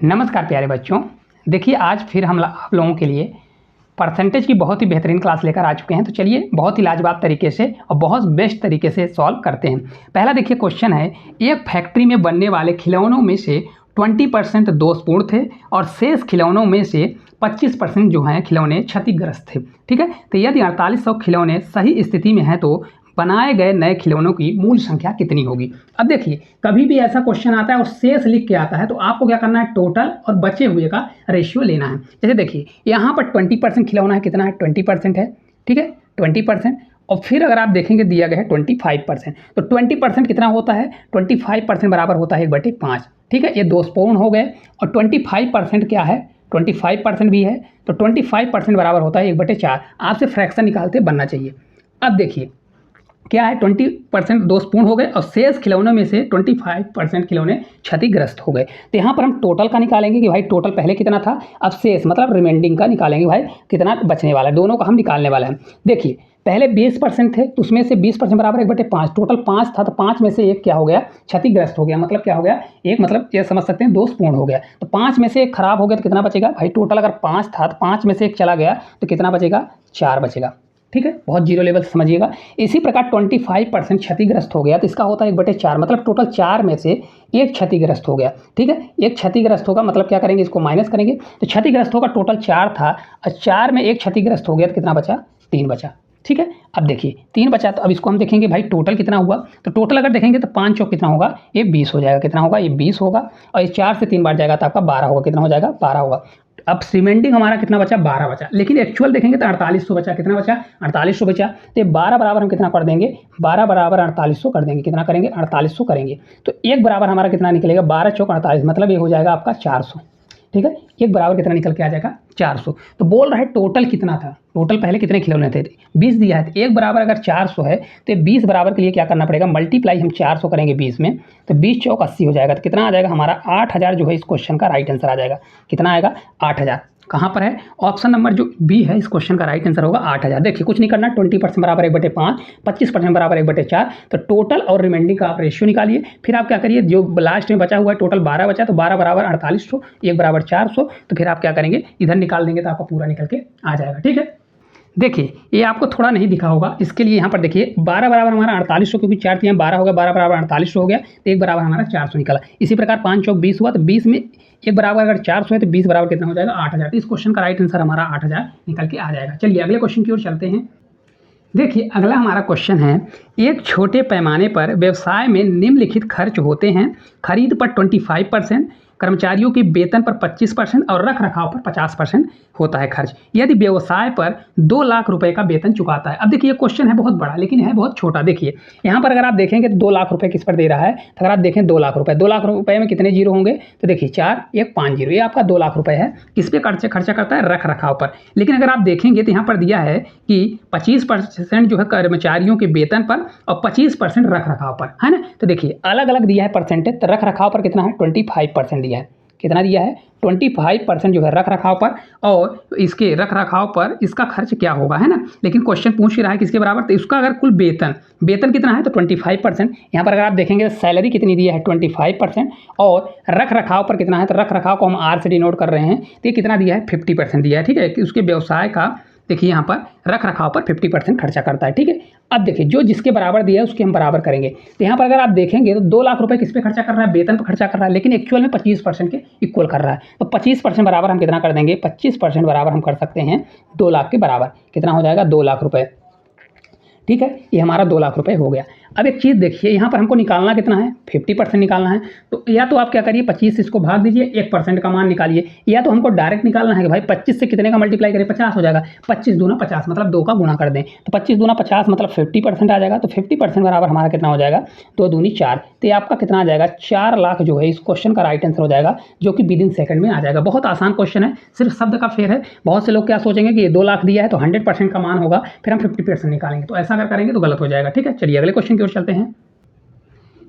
नमस्कार प्यारे बच्चों। देखिए आज फिर हम आप लोगों के लिए परसेंटेज की बहुत ही बेहतरीन क्लास लेकर आ चुके हैं। तो चलिए बहुत ही लाजवाब तरीके से और बहुत बेस्ट तरीके से सॉल्व करते हैं। पहला देखिए क्वेश्चन है, एक फैक्ट्री में बनने वाले खिलौनों में से 20% दोषपूर्ण थे और शेष खिलौनों में से 25% जो हैं खिलौने क्षतिग्रस्त थे। ठीक है, तो यदि 4800 खिलौने सही स्थिति में हैं तो बनाए गए नए खिलौनों की मूल संख्या कितनी होगी। अब देखिए कभी भी ऐसा क्वेश्चन आता है और शेष लिख के आता है तो आपको क्या करना है, टोटल और बचे हुए का रेशियो लेना है। जैसे देखिए यहाँ पर 20% खिलौना है, कितना है 20% है। ठीक है 20%, और फिर अगर आप देखेंगे दिया गया है 25%। तो 20% कितना होता है, 25% बराबर होता है 1/5। ठीक है, ये दोषपूर्ण हो गए। और 25% क्या है, 25% भी है तो 25% बराबर होता है 1/4। आपसे फ्रैक्शन निकालते बनना चाहिए। अब देखिए क्या है, 20% दोषपूर्ण हो गए और शेष खिलौनों में से 25% खिलौने क्षतिग्रस्त हो गए। तो यहाँ पर हम टोटल का निकालेंगे कि भाई टोटल पहले कितना था, अब शेष मतलब रिमेंडिंग का निकालेंगे भाई कितना बचने वाला है, दोनों का हम निकालने वाला है। देखिए पहले 20% थे तो उसमें से 20% बराबर 1/5, टोटल 5 था तो 5 में से एक क्या हो गया, क्षतिग्रस्त हो गया। मतलब क्या हो गया, एक मतलब ये समझ सकते हैं दोषपूर्ण हो गया। तो 5 में से एक खराब हो गया तो कितना बचेगा भाई, टोटल अगर 5 था तो 5 में से एक चला गया तो कितना बचेगा, 4 बचेगा। ठीक है, बहुत जीरो लेवल से समझिएगा। इसी प्रकार 25% क्षतिग्रस्त हो गया तो इसका होता है 1/4, मतलब टोटल 4 में से एक क्षतिग्रस्त हो गया। ठीक है, एक क्षतिग्रस्त होगा मतलब क्या करेंगे, इसको माइनस करेंगे तो क्षतिग्रस्त होगा, टोटल 4 था और 4 में एक क्षतिग्रस्त हो गया तो कितना बचा, 3 बचा। ठीक है, अब देखिए 3 बचा तो अब इसको हम देखेंगे भाई टोटल कितना हुआ। तो टोटल अगर देखेंगे तो 5 चौक कितना होगा, ये 20 हो जाएगा। कितना होगा, ये 20 होगा और ये 4 से 3 बार जाएगा तो आपका 12 होगा। कितना हो जाएगा, 12 होगा। अब रिमेंडिंग हमारा कितना बचा, 12 बचा, लेकिन एक्चुअल देखेंगे तो 4800 बचा। कितना बचा, 4800 बचा। तो ये 12 बराबर हम कितना कर देंगे, 12 बराबर 4800 कर देंगे। कितना करेंगे, 4800 करेंगे। तो एक बराबर हमारा कितना निकलेगा, 12 चौक 48, मतलब ये हो जाएगा आपका 400। ठीक है, एक बराबर कितना निकल के आ जाएगा, 400। तो बोल रहा है टोटल कितना था, टोटल पहले कितने खिलौने थे, 20 दिया है। तो एक बराबर अगर 400 है तो 20 बराबर के लिए क्या करना पड़ेगा, मल्टीप्लाई हम 400 करेंगे 20 में, तो 20 चौक 80 हो जाएगा। तो कितना आ जाएगा हमारा, 8000 जो है इस क्वेश्चन का राइट आंसर आ जाएगा। कितना आएगा, 8000। कहाँ पर है, ऑप्शन नंबर जो बी है इस क्वेश्चन का राइट आंसर होगा 8000। देखिए कुछ नहीं करना, 20% बराबर 1/5, 25% बराबर 1/4। तो टोटल और रिमेंडिंग का आप रेशियो निकालिए। फिर आप क्या करिए, जो लास्ट में बचा हुआ है टोटल 12 बचा तो 12 बराबर 4800, एक बराबर 400। तो फिर आप क्या करेंगे, इधर निकाल देंगे तो आपका पूरा निकल के आ जाएगा। ठीक है, देखिए ये आपको थोड़ा नहीं दिखा होगा, इसके लिए यहाँ पर देखिए 12 बराबर हमारा 4800, क्योंकि 4 3 12 हो गया, 12 बराबर 4800 हो गया तो एक बराबर हमारा 400 निकला। इसी प्रकार 5 चौक 20 हुआ तो 20 में एक बराबर अगर 400 है तो 20 बराबर कितना हो जाएगा, 8000। तो इस क्वेश्चन का राइट आंसर हमारा 8000 निकल के आ जाएगा। चलिए अगले क्वेश्चन की ओर चलते हैं। देखिए अगला हमारा क्वेश्चन है, एक छोटे पैमाने पर व्यवसाय में निम्नलिखित खर्च होते हैं। खरीद पर 25%, कर्मचारियों के वेतन पर 25% और रख रखाव पर 50% होता है खर्च। यदि व्यवसाय पर 2 लाख रुपए का वेतन चुकाता है। अब देखिए ये क्वेश्चन है बहुत बड़ा लेकिन है बहुत छोटा। देखिए यहाँ पर अगर आप देखेंगे तो 2 लाख रुपए किस पर दे रहा है, तो अगर आप देखें 2 लाख रुपए, 2 लाख रुपए में कितने जीरो होंगे, तो देखिए 4 1 5 जीरो, ये आपका 2 लाख रुपए है। किस पे खर्चा करता है, रख रखाव पर। लेकिन अगर आप देखेंगे तो यहाँ पर दिया है कि 25% जो है कर्मचारियों के वेतन पर और 25% रख रखाव पर, है ना। तो देखिए अलग अलग दिया है परसेंटेज। तो रख रखाव पर कितना है, 25% दिया है। कितना दिया है, 25% जो है रख रखाव पर, और इसके रख रखाव पर इसका खर्च क्या होगा, है ना। लेकिन क्वेश्चन पूछ ही रहा है किसके बराबर, तो इसका अगर कुल वेतन कितना है तो 25%। यहाँ पर अगर आप देखेंगे सैलरी कितनी दी है 25%, और रख रखाव पर कितना है, तो रख रखाव को हम आर से डिनोट कर रहे हैं तो ये कितना दिया है 50% दिया है। ठीक है, कि उसके व्यवसाय का देखिए यहाँ पर रख रखाव पर 50% खर्चा करता है। ठीक है, अब देखिए जो जिसके बराबर दिया है उसके हम बराबर करेंगे। तो यहाँ पर अगर आप देखेंगे तो 2 लाख रुपए किस पे खर्चा कर रहा है, वेतन पर खर्चा कर रहा है, लेकिन एक्चुअल में 25% के इक्वल कर रहा है। तो 25% बराबर हम कितना कर देंगे, 25% बराबर हम कर सकते हैं 2 लाख के बराबर। कितना हो जाएगा, 2 लाख रुपए। ठीक है, ये हमारा 2 लाख रुपए हो गया। अब एक चीज़ देखिए, यहाँ पर हमको निकालना कितना है, 50% निकालना है। तो या तो आप क्या करिए 25 इसको भाग दीजिए, 1% का मान निकालिए, या तो हमको डायरेक्ट निकालना है कि भाई 25 से कितने का मल्टीप्लाई करें, 50 हो जाएगा। 25 दूना 50 मतलब 2 का गुणा कर दें, तो 25 दूना 50 मतलब 50% आ जाएगा। तो 50% बराबर हमारा कितना हो जाएगा, 2 दूनी 4। तो ये आपका कितना आ जाएगा, 4 लाख जो है इस क्वेश्चन का राइट आंसर हो जाएगा, जो कि विदिन सेकंड में आ जाएगा। बहुत आसान क्वेश्चन है, सिर्फ शब्द का फेर है। बहुत से लोग क्या सोचेंगे कि ये 2 लाख दिया है तो 100% का मान होगा, फिर हम 50% निकालेंगे, तो ऐसा अगर करेंगे तो गलत हो जाएगा। ठीक है, चलिए अगले क्वेश्चन की ओर चलते हैं।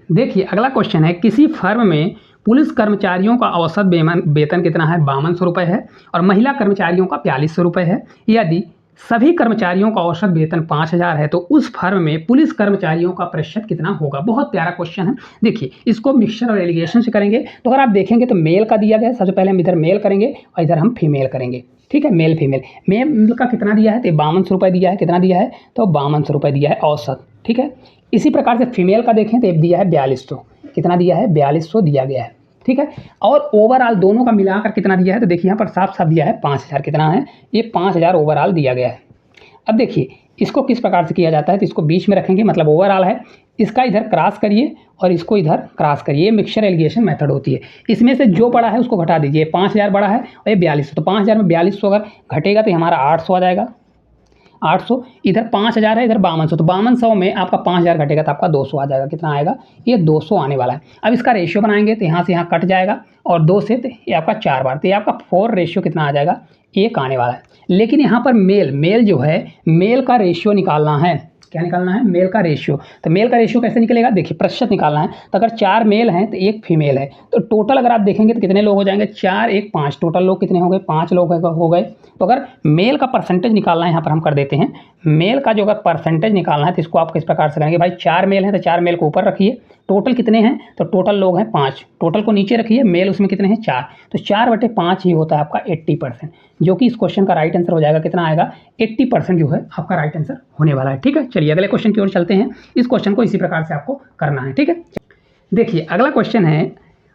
देखिए अगला क्वेश्चन है, किसी फर्म में पुलिस कर्मचारियों का औसत वेतन कितना है, 5200 रुपये है, और महिला कर्मचारियों का 4200 रुपये है। यदि सभी कर्मचारियों का औसत वेतन 5,000 है तो उस फर्म में पुलिस कर्मचारियों का प्रतिशत कितना होगा। बहुत प्यारा क्वेश्चन है। देखिए इसको मिक्सचर और एलिगेशन से करेंगे तो अगर आप देखेंगे तो मेल का दिया गया है। सबसे पहले हम इधर मेल करेंगे और इधर हम फीमेल करेंगे। ठीक है, मेल फीमेल। मेल का कितना दिया है तो 5200 दिया है। कितना दिया है तो 5200 दिया है औसत। ठीक है, इसी प्रकार से फीमेल का देखें तो दिया है 4200। कितना दिया है 4200 दिया गया है। ठीक है, और ओवरऑल दोनों का मिलाकर कितना दिया है तो देखिए यहाँ पर साफ साफ दिया है 5000। कितना है ये 5000 ओवरऑल दिया गया है। अब देखिए इसको किस प्रकार से किया जाता है तो इसको बीच में रखेंगे, मतलब ओवरऑल है, इसका इधर क्रॉस करिए और इसको इधर क्रॉस करिए। ये मिक्सचर एलिगेशन मेथड होती है। इसमें से जो बड़ा है उसको घटा दीजिए। 5000 बड़ा है और ये 4200, तो 5000 में 4200 अगर घटेगा तो हमारा 800 आ जाएगा। 800, इधर 5000 है, इधर 5200, तो 5200 में आपका 5000 घटेगा तो आपका 200 आ जाएगा। कितना आएगा ये 200 आने वाला है। अब इसका रेशियो बनाएंगे तो यहाँ से यहाँ कट जाएगा और 2 से तो ये आपका 4 बार, तो ये आपका 4 रेशियो कितना आ जाएगा 1 आने वाला है। लेकिन यहाँ पर मेल जो है, मेल का रेशियो निकालना है। क्या निकालना है मेल का रेशियो। तो मेल का रेशियो कैसे निकलेगा, देखिए प्रतिशत निकालना है। तो अगर 4 मेल हैं तो 1 फीमेल है, तो टोटल अगर आप देखेंगे तो कितने लोग हो जाएंगे 4 1 5, टोटल लोग कितने हो गए 5 लोग हो गए। तो अगर मेल का परसेंटेज निकालना है यहाँ पर हम कर देते हैं। मेल का जो अगर परसेंटेज निकालना है तो इसको आप किस प्रकार से करेंगे, भाई 4 मेल हैं तो 4 मेल को ऊपर रखिए। टोटल कितने हैं तो टोटल लोग हैं 5, टोटल को नीचे रखिए, मेल उसमें कितने हैं 4, तो 4/5 ही होता है आपका 80%, जो कि इस क्वेश्चन का राइट आंसर हो जाएगा। कितना आएगा 80% जो है आपका राइट आंसर होने वाला है। ठीक है, चलिए अगले क्वेश्चन की ओर चलते हैं। इस क्वेश्चन को इसी प्रकार से आपको करना है। ठीक है, देखिए अगला क्वेश्चन है,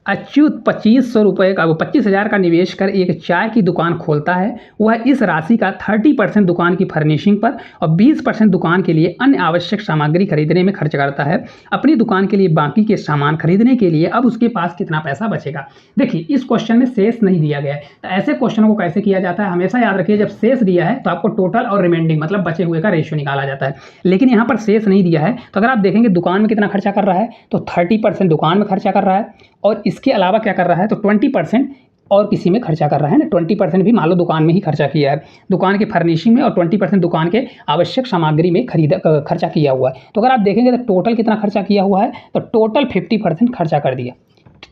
अच्युत 2500 का 25,000 का निवेश कर एक चाय की दुकान खोलता है। वह इस राशि का 30% दुकान की फर्निशिंग पर और 20% दुकान के लिए अन्य आवश्यक सामग्री खरीदने में खर्च करता है। अपनी दुकान के लिए बाकी के सामान खरीदने के लिए अब उसके पास कितना पैसा बचेगा। देखिए इस क्वेश्चन में शेष नहीं दिया गया है, तो ऐसे क्वेश्चनों को कैसे किया जाता है, हमेशा याद रखिए जब शेष दिया है तो आपको टोटल और रिमेंडिंग मतलब बचे हुए का रेशियो निकाला जाता है। लेकिन यहाँ पर शेष नहीं दिया है, तो अगर आप देखेंगे दुकान में कितना खर्चा कर रहा है तो 30% दुकान में खर्चा कर रहा है और इसके अलावा क्या कर रहा है तो 20% और किसी में खर्चा कर रहा है ना। 20% भी मान लो दुकान में ही खर्चा किया है, दुकान के फर्निशिंग में, और 20% दुकान के आवश्यक सामग्री में खर्चा किया हुआ है। तो अगर आप देखेंगे तो टोटल कितना खर्चा किया हुआ है तो टोटल 50% खर्चा कर दिया।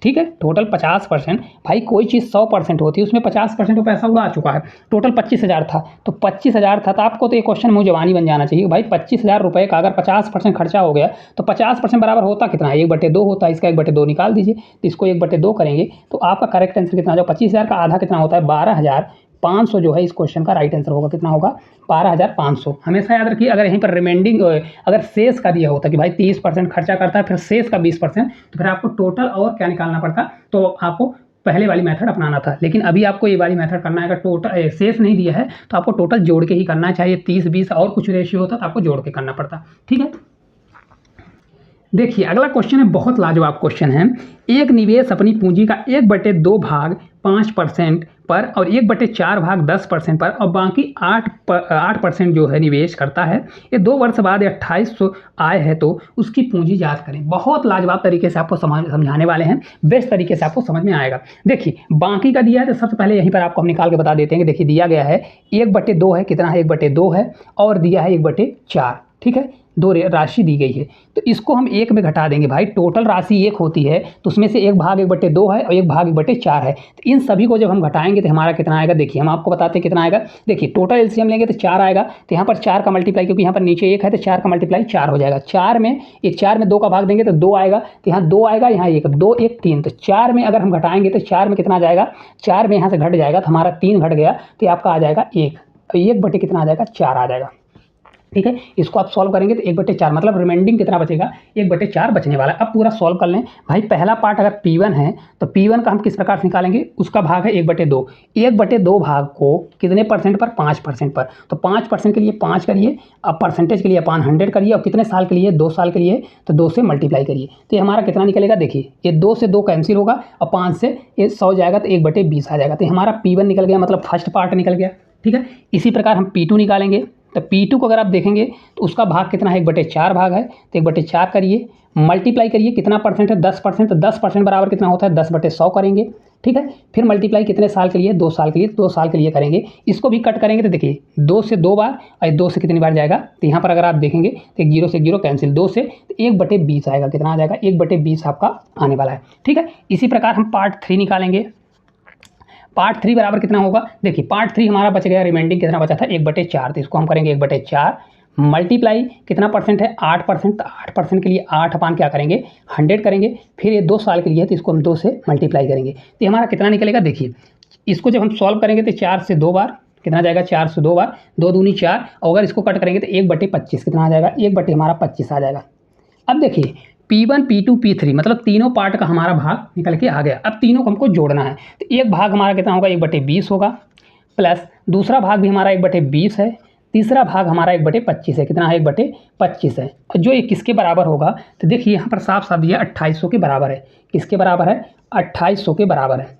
ठीक है, टोटल 50%, भाई कोई चीज़ 100% होती है उसमें 50% तो पैसा उड़ा चुका है। टोटल 25,000 था तो 25,000 था, तो आपको तो ये क्वेश्चन मुँह जवानी बन जाना चाहिए भाई। 25,000 रुपये का अगर 50% खर्चा हो गया तो 50% बराबर होता कितना है 1/2 होता है। इसका 1/2 निकाल दीजिए, तो इसको 1/2 करेंगे तो आपका करेक्ट आंसर कितना हो जाएगा। 25,000 का आधा कितना होता है 12,500 जो है इस क्वेश्चन का राइट आंसर होगा। कितना होगा 12,500। हमेशा याद रखिए अगर यहीं पर रिमेंडिंग अगर शेष का दिया होता कि भाई 30% खर्चा करता है फिर शेष का 20%, तो फिर आपको टोटल और क्या निकालना पड़ता, तो आपको पहले वाली मेथड अपनाना था। लेकिन अभी आपको ये वाली मेथड करना है। अगर टोटल शेष नहीं दिया है तो आपको टोटल जोड़ के ही करना चाहिए। 30-20 और कुछ रेशियो होता तो आपको जोड़ के करना पड़ता। ठीक है, देखिए अगला क्वेश्चन है, बहुत लाजवाब क्वेश्चन है। एक निवेश अपनी पूंजी का 1/2 भाग 5% पर और 1/4 भाग 10% पर और बाकी 8% जो है निवेश करता है। ये 2 वर्ष बाद 2800 आय है तो उसकी पूंजी याद करें। बहुत लाजवाब तरीके से आपको समझाने वाले हैं, बेस्ट तरीके से आपको समझ में आएगा। देखिए बाकी का दिया है तो सबसे पहले यहीं पर आपको हम निकाल के बता देते हैं कि देखिए दिया गया है 1/2 है। कितना है 1/2 है और दिया है 1/4। ठीक है, 2 राशि दी गई है तो इसको हम 1 में घटा देंगे। भाई टोटल राशि 1 होती है तो उसमें से 1 भाग 1/2 है और 1 भाग 1/4 है। तो इन सभी को जब हम घटाएंगे तो हमारा कितना आएगा, देखिए हम आपको बताते हैं कितना आएगा। देखिए टोटल एलसीएम लेंगे तो 4 आएगा, तो यहाँ पर 4 का मल्टीप्लाई, क्योंकि यहाँ पर नीचे 1 है तो 4 का मल्टीप्लाई 4 हो जाएगा। 4 में 2 का भाग देंगे तो 2 आएगा, तो यहाँ 2 आएगा, यहाँ 1, 2 1 3, तो 4 में अगर हम घटाएंगे तो 4 में कितना आ जाएगा, 4 में यहाँ से घट जाएगा तो हमारा 3 घट गया, तो आपका आ जाएगा 1, 1 बटे कितना आ जाएगा 4 आ जाएगा। ठीक है, इसको आप सॉल्व करेंगे तो 1/4 मतलब रिमेंडिंग कितना बचेगा 1/4 बचने वाला है। अब पूरा सॉल्व कर लें भाई। पहला पार्ट अगर P1 है तो P1 का हम किस प्रकार से निकालेंगे, उसका भाग है 1/2। 1/2 भाग को कितने परसेंट पर 5% पर, तो 5% के लिए 5 करिए, अब परसेंटेज के लिए अपान 100 करिए, और कितने साल के लिए 2 साल के लिए, तो 2 से मल्टीप्लाई करिए तो ये हमारा कितना निकलेगा। देखिए ये 2 से 2 कैंसिल होगा और 5 से ये 100 जाएगा तो 1/20 आ जाएगा, तो हमारा P1 निकल गया, मतलब फर्स्ट पार्ट निकल गया। ठीक है, इसी प्रकार हम P2 निकालेंगे तो P2 को अगर आप देखेंगे तो उसका भाग कितना है 1/4 भाग है, तो 1/4 करिए, मल्टीप्लाई करिए, कितना परसेंट है 10%, तो 10% बराबर कितना होता है 10/100 करेंगे। ठीक है, फिर मल्टीप्लाई कितने साल के लिए 2 साल के लिए, 2 साल के लिए करेंगे। इसको भी कट करेंगे तो देखिए 2 से 2 बार और 2 से कितनी बार जाएगा, तो यहाँ पर अगर आप देखेंगे तो 0 से 0 कैंसिल, 2 से 1/20 आएगा। कितना आ जाएगा 1/20 आपका आने वाला है। ठीक है, इसी प्रकार हम पार्ट 3 निकालेंगे। पार्ट 3 बराबर कितना होगा, देखिए पार्ट 3 हमारा बच गया, रिमाइंडिंग कितना बचा था 1/4, तो इसको हम करेंगे 1/4 मल्टीप्लाई कितना परसेंट है 8%, तो 8% के लिए 8 अपान क्या करेंगे 100 करेंगे, फिर ये 2 साल के लिए है तो इसको हम 2 से मल्टीप्लाई करेंगे, तो ये हमारा कितना निकलेगा, देखिए इसको जब हम सॉल्व करेंगे तो 4 से 2 बार कितना जाएगा, 4 से 2 बार, 2 दूनी 4, और अगर इसको कट करेंगे तो 1/25 कितना आ जाएगा, 1 हमारा 25 आ जाएगा। अब देखिए P1 P2 P3 मतलब तीनों पार्ट का हमारा भाग निकल के आ गया। अब तीनों को हमको जोड़ना है, तो एक भाग हमारा कितना होगा 1/20 होगा, प्लस दूसरा भाग भी हमारा 1/20 है, तीसरा भाग हमारा 1/25 है, कितना है 1/25 है, और जो ये किसके बराबर होगा, तो देखिए यहाँ पर साफ साफ दिया 2800 के बराबर है, किसके बराबर है 2800 के बराबर है।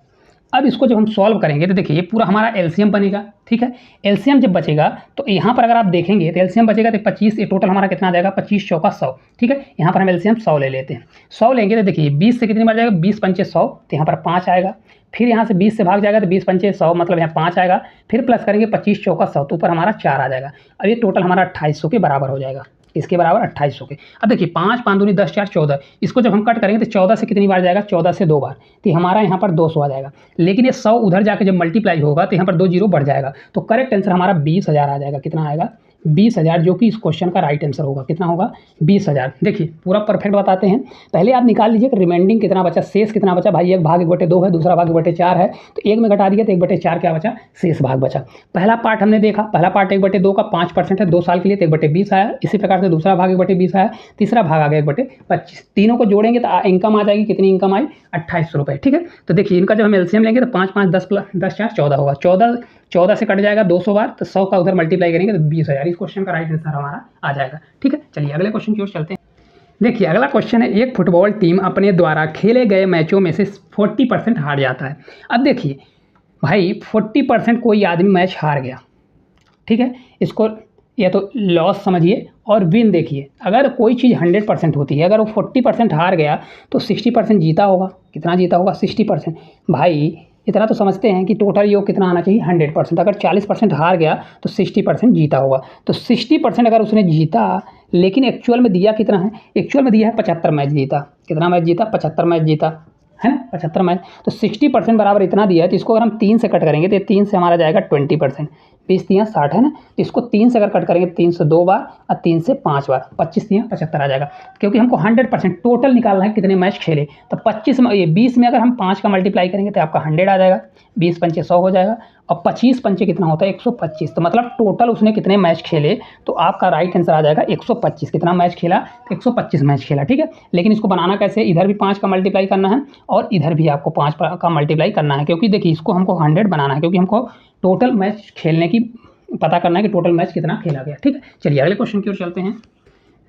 अब इसको जब हम सॉल्व करेंगे तो देखिए ये पूरा हमारा एलसीएम बनेगा, ठीक है। एलसीएम जब बचेगा तो यहाँ पर अगर आप देखेंगे तो एलसीएम बचेगा तो 25, ये टोटल हमारा कितना आ जाएगा 25 चौका 100, ठीक है। यहाँ पर हम एलसीएम 100 ले लेते हैं, 100 लेंगे तो देखिए 20 से कितनी बार जाएगा 20 पंचे 100, तो यहाँ पर 5 आएगा, फिर यहाँ से 20 से भाग जाएगा तो 20 पंचे 100 मतलब यहाँ 5 आएगा, फिर प्लस करेंगे 25 चौका 100 तो ऊपर हमारा 4 आ जाएगा। अब ये टोटल हमारा 2800 के बराबर हो जाएगा, इसके बराबर 2800 के। अब देखिए 5 5 दूनी 10 4 14, इसको जब हम कट करेंगे तो 14 से कितनी बार जाएगा 14 से 2 बार, तो हमारा यहाँ पर 200 आ जाएगा, लेकिन ये 100 उधर जाके जब मल्टीप्लाई होगा तो यहाँ पर 2 जीरो बढ़ जाएगा, तो करेक्ट आंसर हमारा 20,000 आ जाएगा, कितना आएगा 20,000, जो कि इस क्वेश्चन का राइट आंसर होगा, कितना होगा 20,000। देखिए पूरा परफेक्ट बताते हैं, पहले आप निकाल लीजिए कि रिमाइंडिंग कितना बचा, शेष कितना बचा, भाई एक भाग 1/2 है, दूसरा भाग 1/4 है, तो एक में घटा दिया तो 1/4 क्या बचा, शेष भाग बचा। पहला पार्ट हमने देखा, पहला पार्ट 1/2 का 5% है, 2 साल के लिए तो 1/20 आया, इसी प्रकार से दूसरा भाग 1/20 आया, तीसरा भाग आ गया 1/25, तीनों को जोड़ेंगे तो इनकम आ जाएगी, कितनी इनकम आई 2800 रुपये, ठीक है। तो देखिए इनका जब हम एलसीएम लेंगे तो 5 5 10 प्लस 10 4 14 होगा, 14 से कट जाएगा 200 बार, तो 100 का उधर मल्टीप्लाई करेंगे तो 20,000, इस क्वेश्चन का राइट आंसर हमारा आ जाएगा, ठीक है। चलिए अगले क्वेश्चन की ओर चलते हैं। देखिए अगला क्वेश्चन है, एक फुटबॉल टीम अपने द्वारा खेले गए मैचों में से 40% हार जाता है। अब देखिए भाई 40% कोई आदमी मैच हार गया, ठीक है, इसको या तो लॉस समझिए, और विन देखिए, अगर कोई चीज़ 100% होती है, अगर वो 40% हार गया तो 60% जीता होगा, कितना जीता होगा 60%। भाई इतना तो समझते हैं कि टोटल योग कितना आना चाहिए 100%, अगर 40% हार गया तो 60% जीता होगा, तो 60% अगर उसने जीता, लेकिन एक्चुअल में दिया कितना है, एक्चुअल में दिया है 75 मैच जीता, कितना मैच जीता 75 मैच जीता है ना, 75 मैच, तो 60% बराबर इतना दिया है, तो इसको अगर हम 3 से कट करेंगे तो 3 से हमारा जाएगा 20%, 20 3 60 है ना, तो इसको 3 से अगर कट करेंगे 3 से 2 बार और 3 से 5 बार, 25 3 75 आ जाएगा, क्योंकि हमको 100% टोटल निकालना है कितने मैच खेले, तो 25 में ये 20 में अगर हम 5 का मल्टीप्लाई करेंगे तो आपका 100 आ जाएगा, 20 पंचे 100 हो जाएगा, और 25 पंचे कितना होता है 125, तो मतलब टोटल उसने कितने मैच खेले, तो आपका राइट आंसर आ जाएगा 125, कितना मैच खेला तो 125 मैच खेला, ठीक है। लेकिन इसको बनाना कैसे, इधर भी 5 का मल्टीप्लाई करना है और इधर भी आपको 5 का मल्टीप्लाई करना है, क्योंकि देखिए इसको हमको 100 बनाना है, क्योंकि हमको टोटल मैच खेलने की पता करना है कि टोटल मैच कितना खेला गया, ठीक है। चलिए अगले क्वेश्चन की ओर चलते हैं।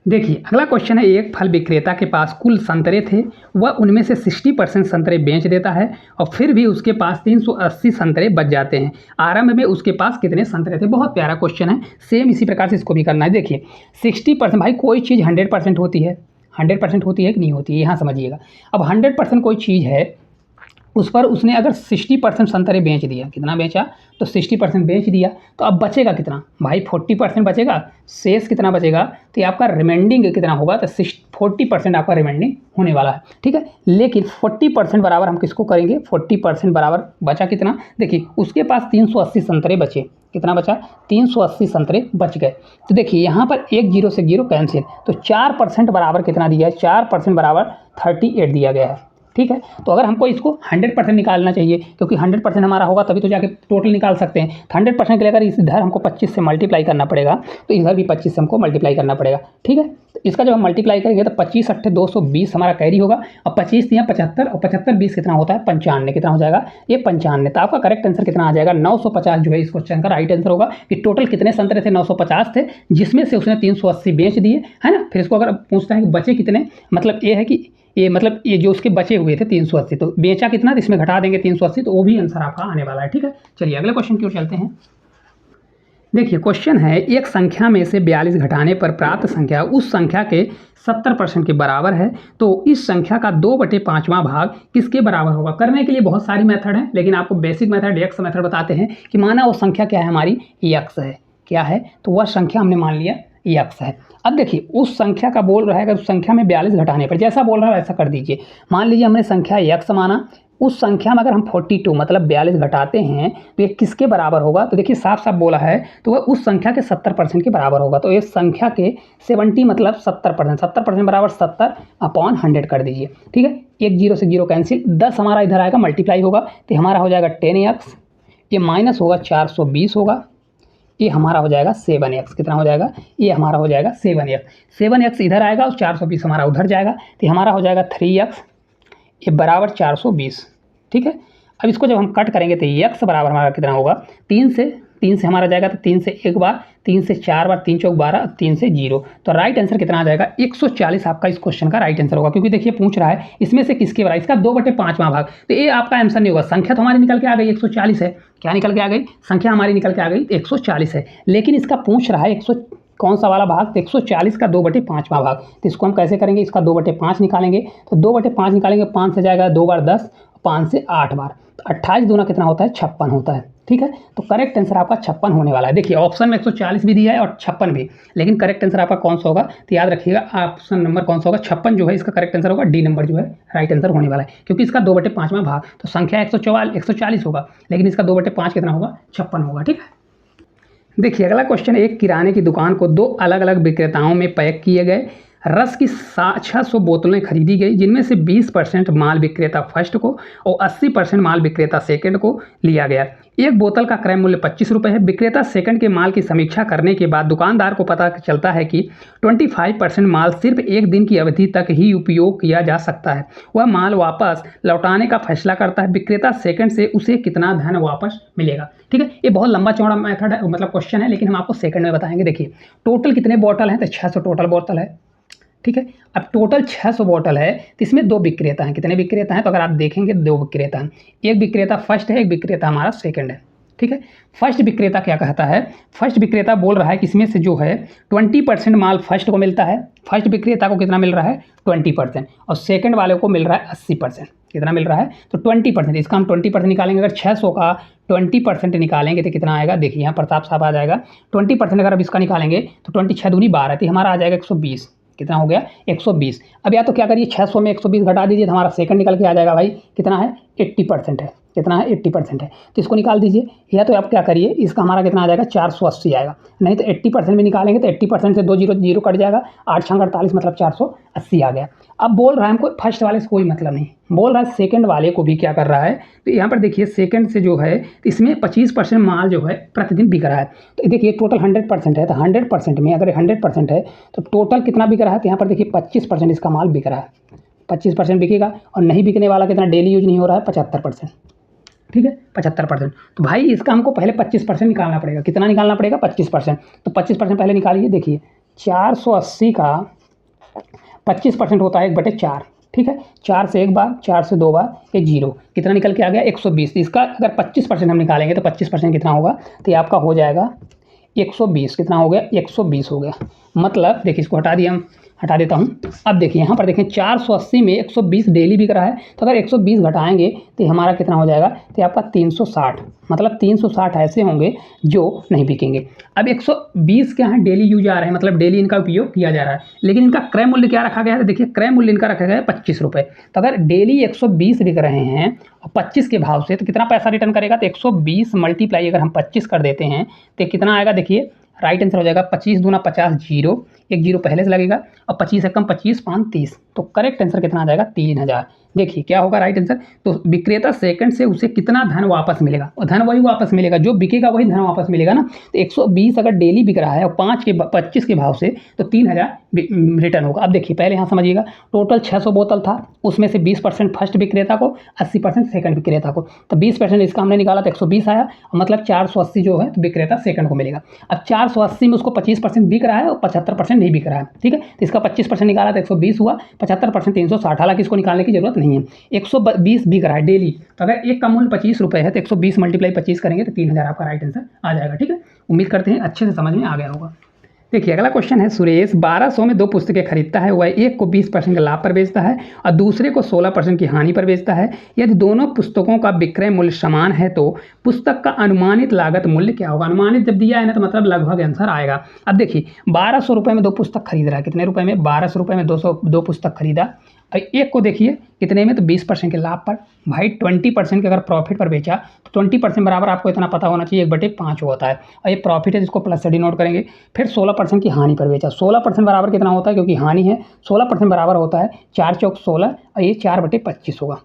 देखिए अगला क्वेश्चन है, एक फल विक्रेता के पास कुल संतरे थे, वह उनमें से 60% संतरे बेच देता है और फिर भी उसके पास 380 संतरे बच जाते हैं। आरंभ में उसके पास कितने संतरे थे। बहुत प्यारा क्वेश्चन है, सेम इसी प्रकार से इसको भी करना है। देखिए 60%, भाई कोई चीज़ 100% होती है, 100% होती है कि नहीं होती है, यहाँ समझिएगा। अब 100% कोई चीज़ है, उस पर उसने अगर 60% संतरे बेच दिया, कितना बेचा तो 60% बेच दिया, तो अब बचेगा कितना भाई 40% बचेगा, शेष कितना बचेगा, तो ये आपका रिमाइंडिंग कितना होगा, तो 40% आपका रिमाइंडिंग होने वाला है, ठीक है। लेकिन 40% बराबर हम किसको करेंगे, 40% बराबर बचा कितना, देखिए उसके पास 380 संतरे बचे, कितना बचा 380 संतरे बच गए, तो देखिए यहाँ पर एक जीरो से जीरो कैंसिल, तो 4% बराबर कितना दिया है, 4% बराबर 38 दिया गया है, ठीक है। तो अगर हमको इसको 100% निकालना चाहिए, क्योंकि 100% हमारा होगा तभी तो जाके टोटल निकाल सकते हैं, तो 100% के लिए अगर इधर हमको 25 से मल्टीप्लाई करना पड़ेगा, तो इधर भी 25 से हमको मल्टीप्लाई करना पड़ेगा, ठीक है। तो इसका जब हम मल्टीप्लाई करेंगे तो 25 8 220 हमारा कैरी होगा, और 25 3 75, और 75 20 कितना होता है 95, कितना हो जाएगा ये 95। तो आपका करेक्ट आंसर कितना आ जाएगा 950, जो है इस क्वेश्चन का राइट आंसर होगा कि टोटल कितने संतरे थे 950 थे, जिसमें से उसने 380 बेच दिए, है ना। फिर इसको अगर पूछता है कि बचे कितने, मतलब ये है कि ये जो उसके बचे हुए थे 380, तो बेचा कितना, तो इसमें घटा देंगे 380, तो वो भी आंसर आपका आने वाला है, ठीक है। चलिए अगले क्वेश्चन की ओर चलते हैं। देखिए क्वेश्चन है, एक संख्या में से 42 घटाने पर प्राप्त संख्या उस संख्या के 70% के बराबर है, तो इस संख्या का 2/5वां भाग किसके बराबर होगा। करने के लिए बहुत सारी मेथड है, लेकिन आपको बेसिक मेथड एक्स मेथड बताते हैं कि माना वो संख्या क्या है हमारी, एक्स है, क्या है, तो वह संख्या हमने मान लिया एक्स है। अब देखिए उस संख्या का बोल रहा है, अगर उस संख्या में 42 घटाने पर, जैसा बोल रहा है वैसा कर दीजिए। मान लीजिए हमने संख्या एक्स माना, उस संख्या में अगर हम 42 मतलब 42 घटाते हैं तो ये किसके बराबर होगा? तो देखिए साफ साफ बोला है, तो वह उस संख्या के 70% के बराबर होगा। तो ये संख्या के 70 मतलब 70%, 70% बराबर 70/100 कर दीजिए। ठीक है, एक जीरो से जीरो कैंसिल, 10 हमारा इधर आएगा मल्टीप्लाई होगा, तो हमारा हो जाएगा 10x, ये माइनस होगा 420 होगा, ये हमारा हो जाएगा 7x। कितना हो जाएगा? ये हमारा हो जाएगा 7x। 7x इधर आएगा और 420 हमारा उधर जाएगा, तो हमारा हो जाएगा 3x, ये बराबर 420। ठीक है, अब इसको जब हम कट करेंगे तो x बराबर हमारा कितना होगा? 3 से हमारा जाएगा, तो 3 से एक बार, 3 से 4 बार, 3 चौक 12, 3 से 0। तो राइट आंसर कितना आ जाएगा? 140 आपका इस क्वेश्चन का राइट आंसर होगा। क्योंकि देखिए पूछ रहा है इसमें से किसके बराबर, इसका 2/5वां भाग, तो ये आपका आंसर नहीं होगा। संख्या तो हमारी निकल के आ गई 140 है, क्या निकल के आ गई? संख्या हमारी निकल के आ गई 140 है, लेकिन इसका पूछ रहा है कौन सा वाला भाग? तो 140 का 2/5वां भाग। तो इसको हम कैसे करेंगे? इसका 2/5 निकालेंगे, तो 2/5 निकालेंगे, 5 से जाएगा 2 बार 10, 5 से 8 बार, तो 28 दूना कितना होता है? 56 होता है। ठीक है, तो करेक्ट आंसर आपका 56 होने वाला है। देखिए ऑप्शन में 140 भी दिया है और 56 भी, लेकिन करेक्ट आंसर आपका कौन सा होगा? तो याद रखिएगा ऑप्शन नंबर कौन सा होगा? 56 जो है इसका करेक्ट आंसर होगा, डी नंबर जो है राइट आंसर होने वाला है, क्योंकि इसका 2/5वां भाग, तो संख्या 140 होगा, लेकिन इसका 2/5 कितना होगा? 56 होगा। ठीक है, देखिए अगला क्वेश्चन, एक किराने की दुकान को 2 अलग अलग विक्रेताओं में पैक किए गए रस की 600 बोतलें खरीदी गई, जिनमें से 20% माल विक्रेता फर्स्ट को और 80% माल विक्रेता सेकंड को लिया गया। एक बोतल का क्रय मूल्य 25 रुपये है। विक्रेता सेकंड के माल की समीक्षा करने के बाद दुकानदार को पता चलता है कि 25% माल सिर्फ एक दिन की अवधि तक ही उपयोग किया जा सकता है। वह माल वापस लौटाने का फैसला करता है। विक्रेता सेकंड से उसे कितना धन वापस मिलेगा? ठीक है, ये बहुत लंबा चौड़ा मेथड है, मतलब क्वेश्चन है, लेकिन हम आपको सेकंड में बताएंगे। देखिए टोटल कितने बोतल हैं? तो 600 टोटल बोतल है। ठीक है, अब टोटल 600 बोतल है, तो इसमें 2 विक्रेता हैं। कितने विक्रेता हैं? तो अगर आप देखेंगे 2 विक्रेता हैं, एक विक्रेता फर्स्ट है, एक विक्रेता हमारा सेकंड है। ठीक है, फर्स्ट विक्रेता क्या कहता है? फर्स्ट विक्रेता बोल रहा है कि इसमें से जो है 20% माल फर्स्ट को मिलता है। फर्स्ट विक्रेता को कितना मिल रहा है? 20%, और सेकंड वाले को मिल रहा है 80%। कितना मिल रहा है? तो 20%। इसका हम 20% निकालेंगे, अगर 600 का 20% निकालेंगे तो कितना आएगा? देखिए यहाँ प्रताप साहब आ जाएगा। 20% अगर अब इसका निकालेंगे तो 20 6 दूनी 12, तो हमारा आ जाएगा 120। कितना हो गया? 120। अब या तो क्या करिए 600 में 120 घटा दीजिए, तो हमारा सेकंड निकल के आ जाएगा भाई, कितना है? 80% है। कितना है? 80% है, तो इसको निकाल दीजिए। या तो आप क्या करिए, इसका हमारा कितना आ जाएगा? 480 आएगा। नहीं तो 80% भी निकालेंगे तो 80% से 2 जीरो कट जाएगा, 8 6 48 मतलब 480 आ गया। अब बोल रहा है हमको फर्स्ट वाले से कोई मतलब नहीं, बोल रहा है सेकंड वाले को भी क्या कर रहा है। तो यहाँ पर देखिए सेकंड से जो है इसमें 25% माल जो है प्रतिदिन बिक रहा है। तो देखिए टोटल 100% है, तो 100% में अगर 100% है तो टोटल कितना बिक रहा है? तो यहाँ पर देखिए 25% इसका माल बिक रहा है। 25% बिकेगा, और नहीं बिकने वाला कितना डेली यूज नहीं हो रहा है? 75%। ठीक है, 75%। तो भाई इसका हमको पहले 25% निकालना पड़ेगा। कितना निकालना पड़ेगा? 25%। तो 25% पहले निकालिए। देखिए 480 का 25% होता है 1/4। ठीक है, 4 से एक बार, 4 से 2 बार, ये 0, कितना निकल के आ गया? 120। इसका अगर 25% हम निकालेंगे तो 25% कितना होगा? तो ये आपका हो जाएगा 120। कितना हो गया? 120 हो गया। मतलब देखिए इसको हटा दिए, हम हटा देता हूँ। अब देखिए यहाँ पर देखें 480 में 120 डेली बिक रहा है, तो अगर 120 घटाएंगे तो हमारा कितना हो जाएगा? तो आपका 360, मतलब 360 ऐसे होंगे जो नहीं बिकेंगे। अब 120 क्या है? डेली यूज आ रहे हैं, मतलब डेली इनका उपयोग किया जा रहा है, लेकिन इनका क्रय मूल्य क्या रखा गया है? तो देखिए क्रय मूल्य इनका रखा गया है 25 रुपये। तो अगर डेली 120 बिक रहे हैं और 25 के भाव से, तो कितना पैसा रिटर्न करेगा? तो 120 मल्टीप्लाई अगर हम 25 कर देते हैं तो कितना आएगा? देखिए राइट आंसर हो जाएगा 25 दूना 50, 0, एक 0 पहले से लगेगा, और 25 से कम 25 5 30, तो करेक्ट आंसर कितना आ जाएगा? 3000। देखिए क्या होगा राइट आंसर? तो विक्रेता सेकंड से उसे कितना धन वापस मिलेगा? और धन वही वापस मिलेगा जो बिकेगा, वही धन वापस मिलेगा ना। तो 120 अगर डेली बिक रहा है और 25 के भाव से, तो 3000 रिटर्न होगा। अब देखिए पहले यहाँ समझिएगा, टोटल 600 बोतल था, उसमें से 20% फर्स्ट विक्रेता को, 80% सेकंड विक्रेता को। तो 20% इसका हमने निकाला तो 120 आया, मतलब 480 जो है तो विक्रेता सेकंड को मिलेगा। अब 480 में उसको 25% बिक रहा है और 75% नहीं बिक रहा है। ठीक है, तो इसका 25% निकाला तो 120 हुआ, 75% 360। हालांकि इसको निकालने की जरूरत नहीं है, 120 बिक रहा है डेली। तो अगर एक का मूल्य 25 रुपये है तो 120 मल्टीप्लाई 25 करेंगे तो 3000 आपका राइट आंसर आ जाएगा। ठीक है, उम्मीद करते हैं अच्छे से समझ में आ गया होगा। देखिए अगला क्वेश्चन है, सुरेश 1200 में 2 पुस्तकें खरीदता है। वह एक को 20% के लाभ पर बेचता है और दूसरे को 16% की हानि पर बेचता है। यदि दोनों पुस्तकों का विक्रय मूल्य समान है तो पुस्तक का अनुमानित लागत मूल्य क्या होगा? अनुमानित जब दिया है ना तो मतलब लगभग आंसर आएगा। अब देखिए 1200 रुपये में 2 पुस्तक खरीद रहा है। कितने रुपए में? 1200 रुपये में 2 पुस्तक खरीदा, और एक को देखिए कितने में, तो 20% के लाभ पर। भाई 20% के अगर प्रॉफिट पर बेचा तो 20% बराबर आपको इतना पता होना चाहिए 1/5 होता है, और ये प्रॉफिट है जिसको प्लस से डिनोट करेंगे। फिर 16% की हानि पर बेचा, 16% बराबर कितना होता है, क्योंकि हानि है 16% बराबर होता है 4 चौक 16, और ये 4/25 होगा।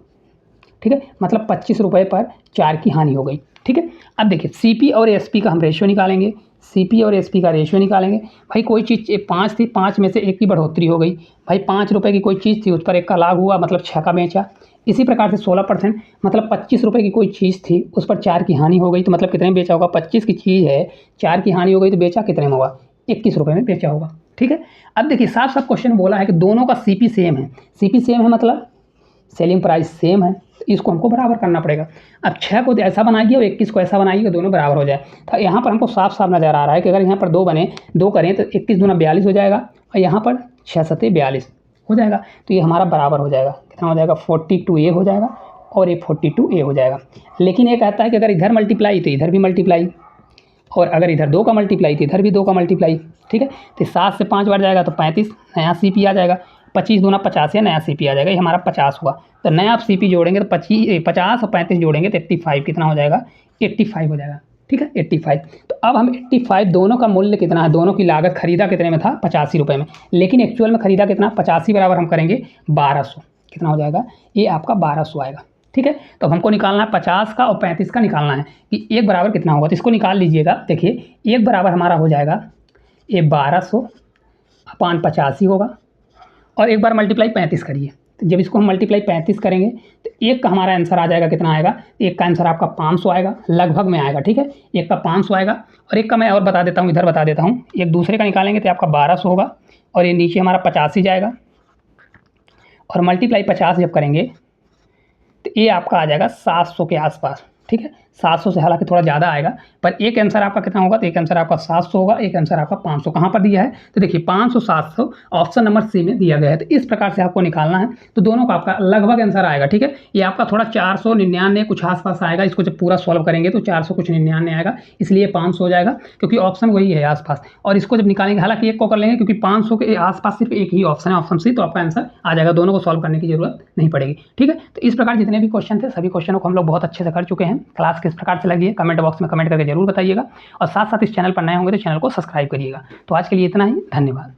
ठीक है, मतलब 25 रुपये पर 4 की हानि हो गई। ठीक है, अब देखिए सीपी और एसपी का हम रेशियो निकालेंगे, सीपी और एसपी का रेशियो निकालेंगे। भाई कोई चीज़ 5 थी, 5 में से 1 की बढ़ोतरी हो गई। भाई 5 रुपये की कोई चीज़ थी, उस पर 1 का लाभ हुआ, मतलब 6 का बेचा। इसी प्रकार से 16%, मतलब 25 रुपये की कोई चीज़ थी, उस पर 4 की हानि हो गई, तो मतलब कितने में बेचा होगा, 25 की चीज़ है, 4 की हानि हो गई, तो बेचा कितने में होगा, 21 रुपये में बेचा होगा। ठीक है, अब देखिए साफ साफ क्वेश्चन बोला है कि दोनों का सीपी सेम है। सीपी सेम है मतलब सेलिंग प्राइस सेम है, तो इसको हमको बराबर करना पड़ेगा। अब 6 को ऐसा बनाइए और 21 को ऐसा बनाइए कि दोनों बराबर हो जाए। तो यहाँ पर हमको साफ साफ नज़र आ रहा है कि अगर यहाँ पर 2 बने, 2 करें तो 21 दूना 42 हो जाएगा, और यहाँ पर 6 सत्ते 42 हो जाएगा, तो ये हमारा बराबर हो जाएगा। कितना हो जाएगा, 42A हो जाएगा, और ये 42A हो जाएगा। लेकिन ये कहता है कि अगर इधर मल्टीप्लाई तो इधर भी मल्टीप्लाई, और अगर इधर 2 का मल्टीप्लाई तो इधर भी 2 का मल्टीप्लाई। ठीक है, तो 7 से 5 बढ़ जाएगा तो 35, नया सीपी आ जाएगा। 25 दूना 50 या नया सीपी आ जाएगा, ये हमारा 50 हुआ। तो नया आप सीपी जोड़ेंगे तो 50 और 35 जोड़ेंगे तो 85, कितना हो जाएगा, 85 हो जाएगा। ठीक है, 85। तो अब हम 85, दोनों का मूल्य कितना है, दोनों की लागत खरीदा कितने में था, 85 रुपये में, लेकिन एक्चुअल में खरीदा कितना, 85 बराबर हम करेंगे 1200, कितना हो जाएगा, ये आपका 1200 आएगा। ठीक है, तो हमको निकालना है 50 का और 35 का निकालना है कि एक बराबर कितना होगा, तो इसको निकाल लीजिएगा। देखिए एक बराबर हमारा हो जाएगा ये 1200 अपान 85 होगा, और एक बार मल्टीप्लाई 35 करिए, तो जब इसको हम मल्टीप्लाई 35 करेंगे तो एक का हमारा आंसर आ जाएगा, कितना आएगा, एक का आंसर आपका 500 आएगा, लगभग में आएगा। ठीक है, एक का 500 आएगा, और एक का मैं और बता देता हूँ, इधर बता देता हूँ, एक दूसरे का निकालेंगे तो आपका 1200 होगा, और ये नीचे हमारा 85 जाएगा, और मल्टीप्लाई 50 जब करेंगे तो ये आपका आ जाएगा 700 के आसपास। ठीक है, 700 से हालांकि थोड़ा ज़्यादा आएगा, पर एक आंसर आपका कितना होगा, तो एक आंसर आपका 700 होगा, एक आंसर आपका 500। कहाँ पर दिया है, तो देखिए 500 700 ऑप्शन नंबर सी में दिया गया है। तो इस प्रकार से आपको निकालना है, तो दोनों का आपका लगभग आंसर आएगा। ठीक है, ये आपका थोड़ा 499 कुछ आसपास आएगा, इसको जब पूरा सॉल्व करेंगे तो 400 कुछ 99 आएगा, इसलिए 500 हो जाएगा, क्योंकि ऑप्शन वही है आसपास। और इसको जब निकालेंगे, हालांकि एक को कर लेंगे क्योंकि 500 के आसपास सिर्फ एक ही ऑप्शन है, ऑप्शन सी, तो आपका आंसर आ जाएगा, दोनों को सॉल्व करने की जरूरत नहीं पड़ेगी। ठीक है, तो इस प्रकार जितने भी क्वेश्चन थे सभी क्वेश्चनों को हम लोग बहुत अच्छे से कर चुके हैं। क्लास किस प्रकार से लगी है कमेंट बॉक्स में कमेंट करके जरूर बताइएगा, और साथ साथ इस चैनल पर नए होंगे तो चैनल को सब्सक्राइब करिएगा। तो आज के लिए इतना ही, धन्यवाद।